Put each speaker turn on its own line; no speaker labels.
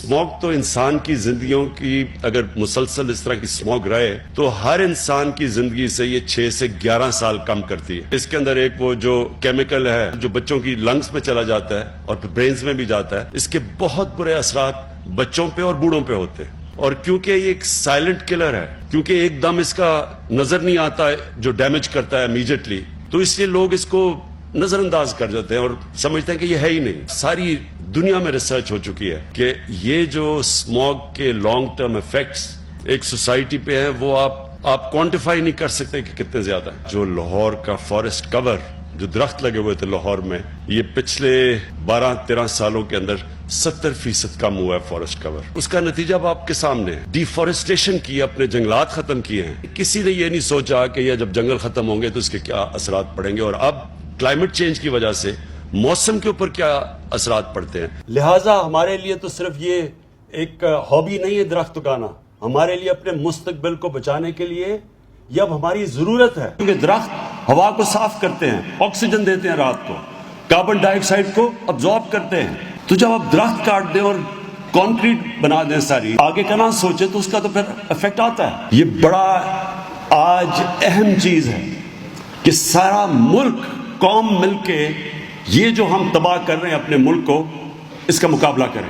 Smog तो इंसान की जिंदगियों की अगर मुसलसल इस तरह की स्मॉग रहे तो हर इंसान की जिंदगी से ये 6 से 11 साल कम करती है। इसके अंदर एक वो जो केमिकल है जो बच्चों की लंग्स में चला जाता है और फिर ब्रेन्स में भी जाता है, इसके बहुत बुरे असरात बच्चों पे और बूढ़ों पे होते हैं। और क्योंकि ये एक साइलेंट किलर है, क्योंकि एकदम इसका नजर नहीं आता है जो डैमेज करता है इमीडिएटली, तो इसलिए लोग इसको नजरअंदाज कर जाते हैं और समझते हैं कि ये है ही नहीं। सारी दुनिया में रिसर्च हो चुकी है कि ये जो स्मॉग के लॉन्ग टर्म इफेक्ट्स एक सोसाइटी पे हैं वो आप क्वांटिफाई नहीं कर सकते कि कितने ज्यादा है। जो लाहौर का फॉरेस्ट कवर, जो दरख्त लगे हुए थे लाहौर में, ये पिछले 12-13 सालों के अंदर 70% कम हुआ है फॉरेस्ट कवर। उसका नतीजा अब आपके सामने है। डिफॉरेस्टेशन की, अपने जंगलात खत्म किए हैं। किसी ने ये नहीं सोचा कि ये जब जंगल खत्म होंगे तो इसके क्या असरात पड़ेंगे और अब क्लाइमेट चेंज की वजह से मौसम के ऊपर क्या असरात पड़ते हैं। लिहाजा हमारे लिए तो सिर्फ ये एक हॉबी नहीं है दरख्त उगाना, हमारे लिए अपने मुस्तकबिल को बचाने के लिए ये अब हमारी जरूरत है। क्योंकि दरख्त हवा को साफ करते हैं, ऑक्सीजन देते हैं, रात को कार्बन डाइऑक्साइड को अब्जॉर्ब करते हैं। तो जब आप दरख्त काट दें और कंक्रीट बना दें सारी, आगे का ना सोचे तो उसका तो फिर इफेक्ट आता है। ये बड़ा आज अहम चीज है कि सारा मुल्क, कौम मिलके ये जो हम तबाह कर रहे हैं अपने मुल्क को, इसका मुकाबला करें।